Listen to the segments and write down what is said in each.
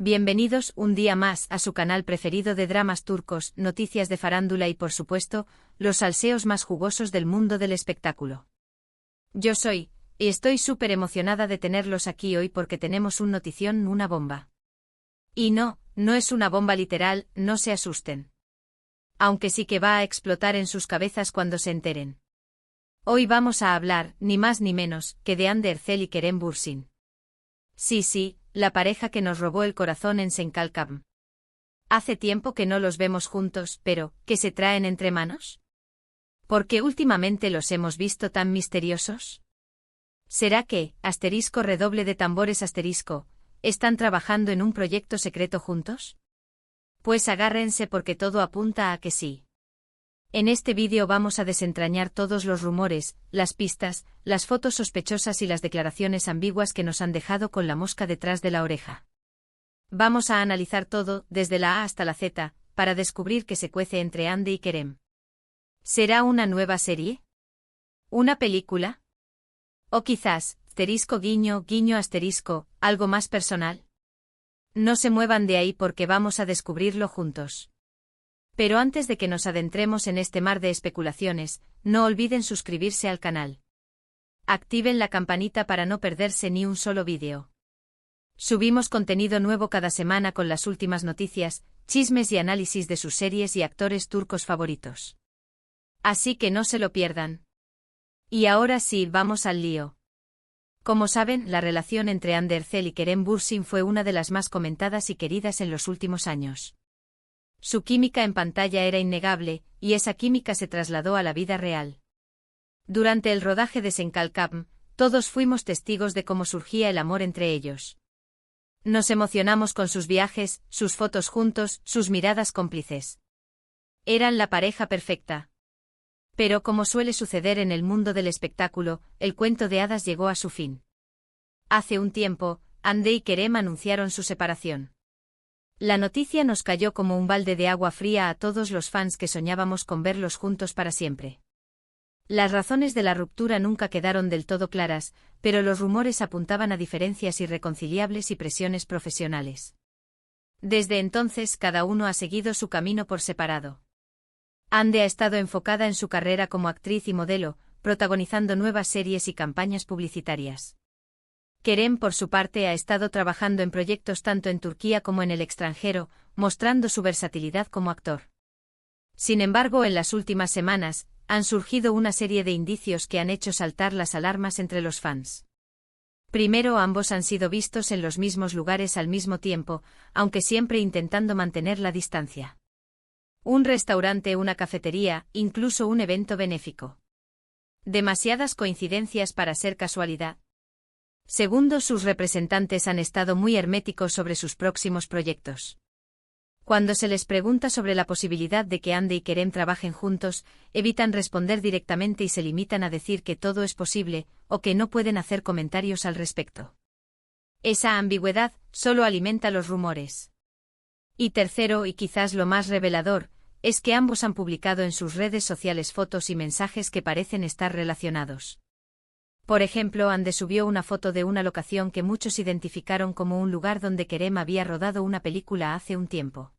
Bienvenidos un día más a su canal preferido de dramas turcos, noticias de farándula y por supuesto, los salseos más jugosos del mundo del espectáculo. Yo soy, y estoy súper emocionada de tenerlos aquí hoy porque tenemos un notición, una bomba. Y no es una bomba literal, no se asusten. Aunque sí que va a explotar en sus cabezas cuando se enteren. Hoy vamos a hablar, ni más ni menos, que de Hande Erçel y Kerem Bürsin. Sí, la pareja que nos robó el corazón en Senkalkam. Hace tiempo que no los vemos juntos, pero, ¿qué se traen entre manos? ¿Por qué últimamente los hemos visto tan misteriosos? ¿Será que, redoble de tambores están trabajando en un proyecto secreto juntos? Pues agárrense porque todo apunta a que sí. En este vídeo vamos a desentrañar todos los rumores, las pistas, las fotos sospechosas y las declaraciones ambiguas que nos han dejado con la mosca detrás de la oreja. Vamos a analizar todo, desde la A hasta la Z, para descubrir qué se cuece entre Hande y Kerem. ¿Será una nueva serie? ¿Una película? ¿O quizás, guiño, algo más personal? No se muevan de ahí porque vamos a descubrirlo juntos. Pero antes de que nos adentremos en este mar de especulaciones, no olviden suscribirse al canal. Activen la campanita para no perderse ni un solo vídeo. Subimos contenido nuevo cada semana con las últimas noticias, chismes y análisis de sus series y actores turcos favoritos. Así que no se lo pierdan. Y ahora sí, vamos al lío. Como saben, la relación entre Hande Erçel y Kerem Bürsin fue una de las más comentadas y queridas en los últimos años. Su química en pantalla era innegable, y esa química se trasladó a la vida real. Durante el rodaje de Senkalkam, todos fuimos testigos de cómo surgía el amor entre ellos. Nos emocionamos con sus viajes, sus fotos juntos, sus miradas cómplices. Eran la pareja perfecta. Pero como suele suceder en el mundo del espectáculo, el cuento de hadas llegó a su fin. Hace un tiempo, Hande y Kerem anunciaron su separación. La noticia nos cayó como un balde de agua fría a todos los fans que soñábamos con verlos juntos para siempre. Las razones de la ruptura nunca quedaron del todo claras, pero los rumores apuntaban a diferencias irreconciliables y presiones profesionales. Desde entonces cada uno ha seguido su camino por separado. Hande ha estado enfocada en su carrera como actriz y modelo, protagonizando nuevas series y campañas publicitarias. Kerem, por su parte, ha estado trabajando en proyectos tanto en Turquía como en el extranjero, mostrando su versatilidad como actor. Sin embargo, en las últimas semanas, han surgido una serie de indicios que han hecho saltar las alarmas entre los fans. Primero, ambos han sido vistos en los mismos lugares al mismo tiempo, aunque siempre intentando mantener la distancia. Un restaurante, una cafetería, incluso un evento benéfico. ¿Demasiadas coincidencias para ser casualidad? Segundo, sus representantes han estado muy herméticos sobre sus próximos proyectos. Cuando se les pregunta sobre la posibilidad de que Hande y Kerem trabajen juntos, evitan responder directamente y se limitan a decir que todo es posible, o que no pueden hacer comentarios al respecto. Esa ambigüedad solo alimenta los rumores. Y tercero, y quizás lo más revelador, es que ambos han publicado en sus redes sociales fotos y mensajes que parecen estar relacionados. Por ejemplo, Hande subió una foto de una locación que muchos identificaron como un lugar donde Kerem había rodado una película hace un tiempo.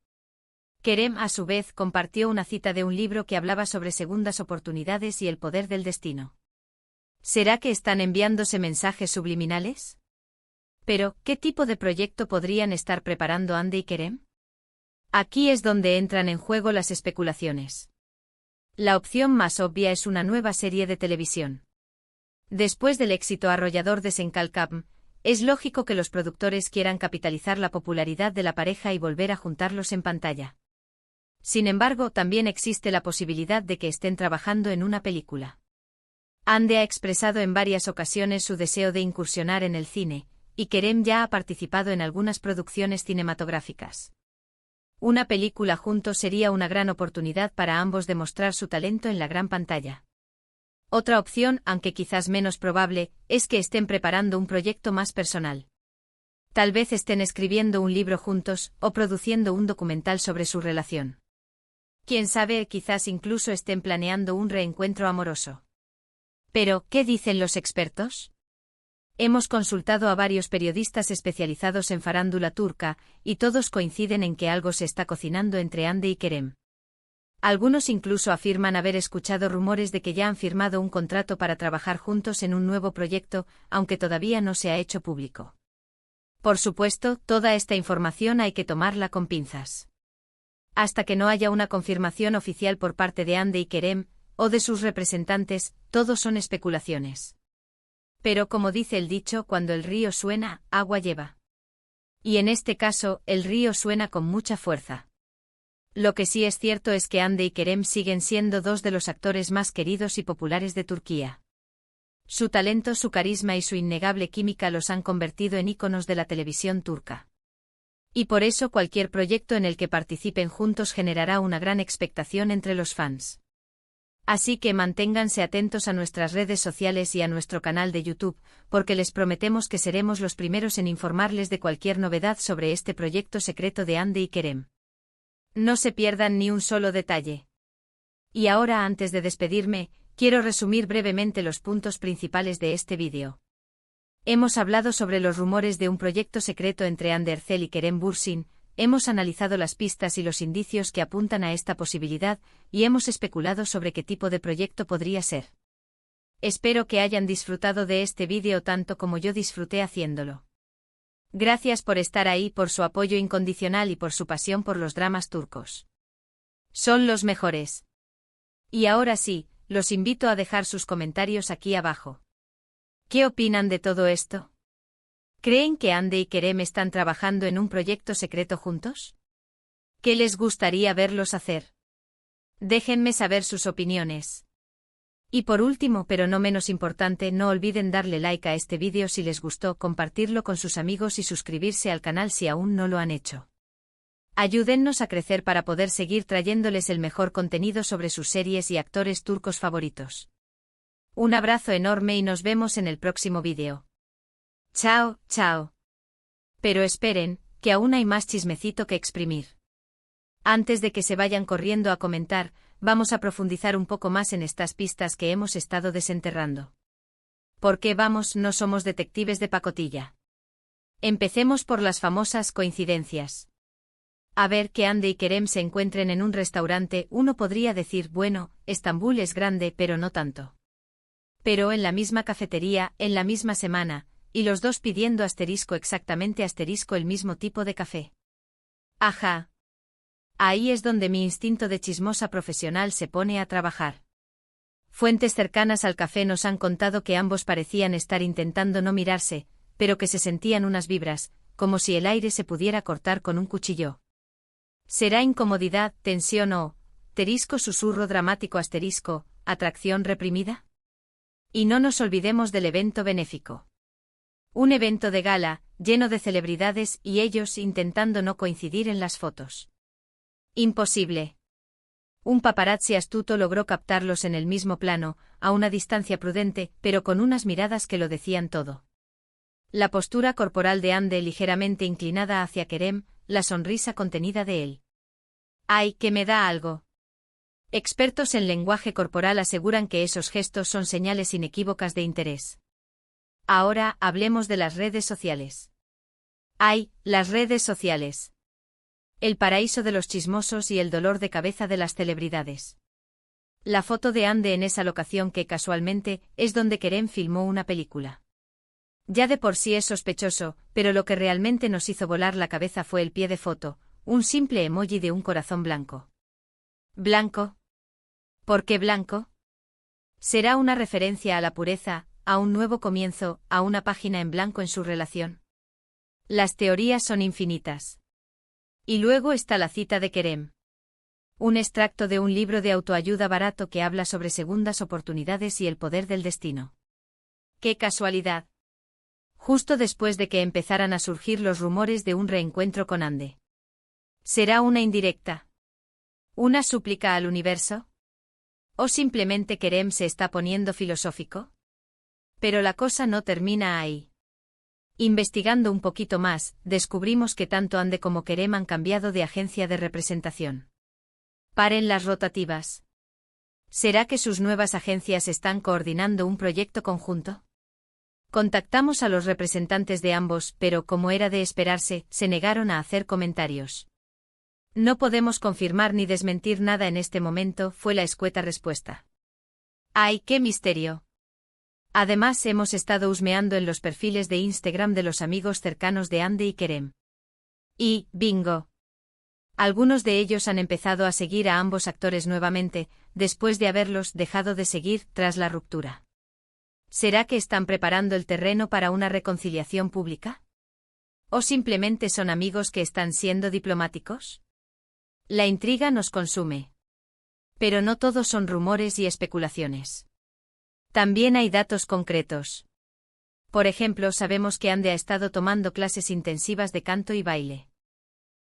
Kerem, a su vez, compartió una cita de un libro que hablaba sobre segundas oportunidades y el poder del destino. ¿Será que están enviándose mensajes subliminales? Pero, ¿qué tipo de proyecto podrían estar preparando Hande y Kerem? Aquí es donde entran en juego las especulaciones. La opción más obvia es una nueva serie de televisión. Después del éxito arrollador de Senkalkam, es lógico que los productores quieran capitalizar la popularidad de la pareja y volver a juntarlos en pantalla. Sin embargo, también existe la posibilidad de que estén trabajando en una película. Hande ha expresado en varias ocasiones su deseo de incursionar en el cine, y Kerem ya ha participado en algunas producciones cinematográficas. Una película juntos sería una gran oportunidad para ambos de mostrar su talento en la gran pantalla. Otra opción, aunque quizás menos probable, es que estén preparando un proyecto más personal. Tal vez estén escribiendo un libro juntos, o produciendo un documental sobre su relación. Quién sabe, quizás incluso estén planeando un reencuentro amoroso. Pero, ¿qué dicen los expertos? Hemos consultado a varios periodistas especializados en farándula turca, y todos coinciden en que algo se está cocinando entre Hande y Kerem. Algunos incluso afirman haber escuchado rumores de que ya han firmado un contrato para trabajar juntos en un nuevo proyecto, aunque todavía no se ha hecho público. Por supuesto, toda esta información hay que tomarla con pinzas. Hasta que no haya una confirmación oficial por parte de Hande y Kerem, o de sus representantes, todo son especulaciones. Pero como dice el dicho, cuando el río suena, agua lleva. Y en este caso, el río suena con mucha fuerza. Lo que sí es cierto es que Hande y Kerem siguen siendo dos de los actores más queridos y populares de Turquía. Su talento, su carisma y su innegable química los han convertido en íconos de la televisión turca. Y por eso cualquier proyecto en el que participen juntos generará una gran expectación entre los fans. Así que manténganse atentos a nuestras redes sociales y a nuestro canal de YouTube, porque les prometemos que seremos los primeros en informarles de cualquier novedad sobre este proyecto secreto de Hande y Kerem. No se pierdan ni un solo detalle. Y ahora, antes de despedirme, quiero resumir brevemente los puntos principales de este vídeo. Hemos hablado sobre los rumores de un proyecto secreto entre Hande Erçel y Kerem Bürsin, hemos analizado las pistas y los indicios que apuntan a esta posibilidad, y hemos especulado sobre qué tipo de proyecto podría ser. Espero que hayan disfrutado de este vídeo tanto como yo disfruté haciéndolo. Gracias por estar ahí, por su apoyo incondicional y por su pasión por los dramas turcos. Son los mejores. Y ahora sí, los invito a dejar sus comentarios aquí abajo. ¿Qué opinan de todo esto? ¿Creen que Hande y Kerem están trabajando en un proyecto secreto juntos? ¿Qué les gustaría verlos hacer? Déjenme saber sus opiniones. Y por último, pero no menos importante, no olviden darle like a este vídeo si les gustó, compartirlo con sus amigos y suscribirse al canal si aún no lo han hecho. Ayúdennos a crecer para poder seguir trayéndoles el mejor contenido sobre sus series y actores turcos favoritos. Un abrazo enorme y nos vemos en el próximo vídeo. Chao, chao. Pero esperen, que aún hay más chismecito que exprimir. Antes de que se vayan corriendo a comentar, vamos a profundizar un poco más en estas pistas que hemos estado desenterrando. ¿Por qué vamos? No somos detectives de pacotilla. Empecemos por las famosas coincidencias. A ver, que Hande y Kerem se encuentren en un restaurante, uno podría decir, bueno, Estambul es grande, pero no tanto. Pero en la misma cafetería, en la misma semana, y los dos pidiendo exactamente el mismo tipo de café. Ajá. Ahí es donde mi instinto de chismosa profesional se pone a trabajar. Fuentes cercanas al café nos han contado que ambos parecían estar intentando no mirarse, pero que se sentían unas vibras, como si el aire se pudiera cortar con un cuchillo. ¿Será incomodidad, tensión o, susurro dramático *, atracción reprimida? Y no nos olvidemos del evento benéfico. Un evento de gala, lleno de celebridades y ellos intentando no coincidir en las fotos. Imposible. Un paparazzi astuto logró captarlos en el mismo plano, a una distancia prudente, pero con unas miradas que lo decían todo. La postura corporal de Hande ligeramente inclinada hacia Kerem, la sonrisa contenida de él. ¡Ay, que me da algo! Expertos en lenguaje corporal aseguran que esos gestos son señales inequívocas de interés. Ahora, hablemos de las redes sociales. ¡Ay, las redes sociales! El paraíso de los chismosos y el dolor de cabeza de las celebridades. La foto de Hande en esa locación que casualmente es donde Kerem filmó una película. Ya de por sí es sospechoso, pero lo que realmente nos hizo volar la cabeza fue el pie de foto, un simple emoji de un corazón blanco. ¿Blanco? ¿Por qué blanco? ¿Será una referencia a la pureza, a un nuevo comienzo, a una página en blanco en su relación? Las teorías son infinitas. Y luego está la cita de Kerem. Un extracto de un libro de autoayuda barato que habla sobre segundas oportunidades y el poder del destino. ¡Qué casualidad! Justo después de que empezaran a surgir los rumores de un reencuentro con Hande. ¿Será una indirecta? ¿Una súplica al universo? ¿O simplemente Kerem se está poniendo filosófico? Pero la cosa no termina ahí. Investigando un poquito más, descubrimos que tanto Hande como Kerem han cambiado de agencia de representación. Paren las rotativas. ¿Será que sus nuevas agencias están coordinando un proyecto conjunto? Contactamos a los representantes de ambos, pero, como era de esperarse, se negaron a hacer comentarios. No podemos confirmar ni desmentir nada en este momento, fue la escueta respuesta. ¡Ay, qué misterio! Además, hemos estado husmeando en los perfiles de Instagram de los amigos cercanos de Andy y Kerem. Y, bingo. Algunos de ellos han empezado a seguir a ambos actores nuevamente, después de haberlos dejado de seguir tras la ruptura. ¿Será que están preparando el terreno para una reconciliación pública? ¿O simplemente son amigos que están siendo diplomáticos? La intriga nos consume. Pero no todos son rumores y especulaciones. También hay datos concretos. Por ejemplo, sabemos que Andy ha estado tomando clases intensivas de canto y baile.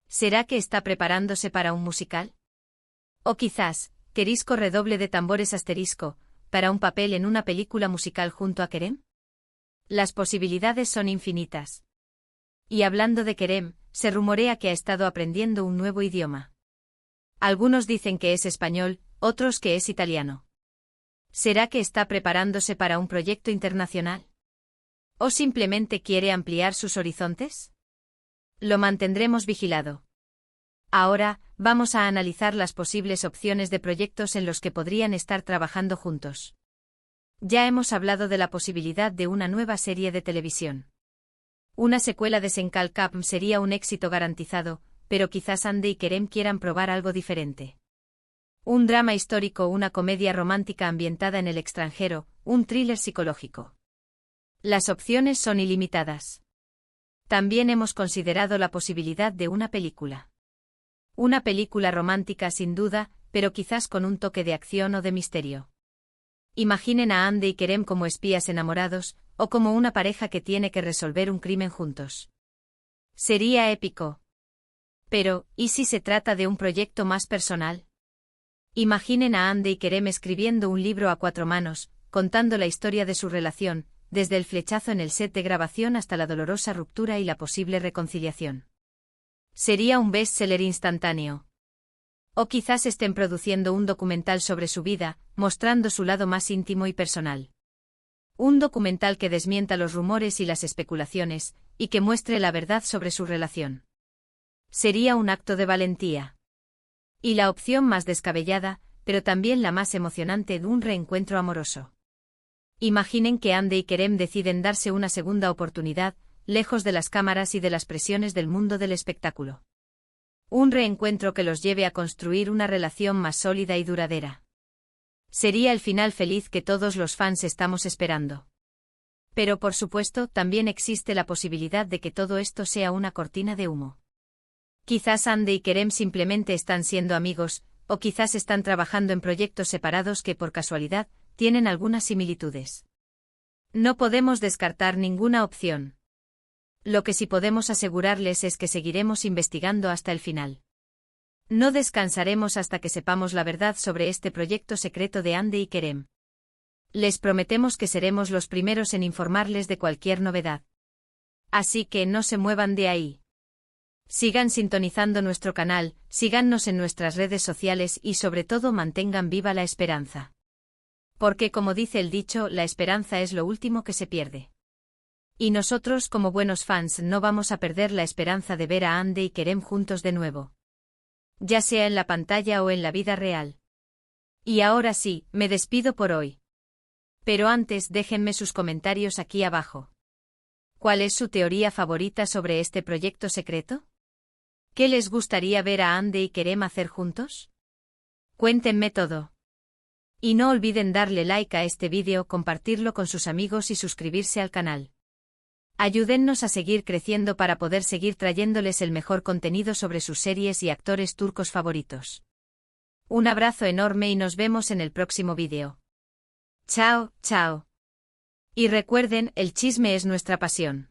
¿Será que está preparándose para un musical? O quizás, Kerisco redoble de tambores asterisco, para un papel en una película musical junto a Kerem? Las posibilidades son infinitas. Y hablando de Kerem, se rumorea que ha estado aprendiendo un nuevo idioma. Algunos dicen que es español, otros que es italiano. ¿Será que está preparándose para un proyecto internacional? ¿O simplemente quiere ampliar sus horizontes? Lo mantendremos vigilado. Ahora, vamos a analizar las posibles opciones de proyectos en los que podrían estar trabajando juntos. Ya hemos hablado de la posibilidad de una nueva serie de televisión. Una secuela de Senkal Cup sería un éxito garantizado, pero quizás Andy y Kerem quieran probar algo diferente. Un drama histórico, una comedia romántica ambientada en el extranjero, un thriller psicológico. Las opciones son ilimitadas. También hemos considerado la posibilidad de una película. Una película romántica sin duda, pero quizás con un toque de acción o de misterio. Imaginen a Andy y Kerem como espías enamorados, o como una pareja que tiene que resolver un crimen juntos. Sería épico. Pero, ¿y si se trata de un proyecto más personal? Imaginen a Andy y Kerem escribiendo un libro a 4 manos, contando la historia de su relación, desde el flechazo en el set de grabación hasta la dolorosa ruptura y la posible reconciliación. Sería un bestseller instantáneo. O quizás estén produciendo un documental sobre su vida, mostrando su lado más íntimo y personal. Un documental que desmienta los rumores y las especulaciones, y que muestre la verdad sobre su relación. Sería un acto de valentía. Y la opción más descabellada, pero también la más emocionante, de un reencuentro amoroso. Imaginen que Andy y Kerem deciden darse una segunda oportunidad, lejos de las cámaras y de las presiones del mundo del espectáculo. Un reencuentro que los lleve a construir una relación más sólida y duradera. Sería el final feliz que todos los fans estamos esperando. Pero por supuesto, también existe la posibilidad de que todo esto sea una cortina de humo. Quizás Andy y Kerem simplemente están siendo amigos, o quizás están trabajando en proyectos separados que por casualidad tienen algunas similitudes. No podemos descartar ninguna opción. Lo que sí podemos asegurarles es que seguiremos investigando hasta el final. No descansaremos hasta que sepamos la verdad sobre este proyecto secreto de Andy y Kerem. Les prometemos que seremos los primeros en informarles de cualquier novedad. Así que no se muevan de ahí. Sigan sintonizando nuestro canal, síganos en nuestras redes sociales y sobre todo mantengan viva la esperanza. Porque como dice el dicho, la esperanza es lo último que se pierde. Y nosotros como buenos fans no vamos a perder la esperanza de ver a Andy y Kerem juntos de nuevo. Ya sea en la pantalla o en la vida real. Y ahora sí, me despido por hoy. Pero antes déjenme sus comentarios aquí abajo. ¿Cuál es su teoría favorita sobre este proyecto secreto? ¿Qué les gustaría ver a Andy y Kerem hacer juntos? Cuéntenme todo. Y no olviden darle like a este vídeo, compartirlo con sus amigos y suscribirse al canal. Ayúdennos a seguir creciendo para poder seguir trayéndoles el mejor contenido sobre sus series y actores turcos favoritos. Un abrazo enorme y nos vemos en el próximo vídeo. Chao, chao. Y recuerden, el chisme es nuestra pasión.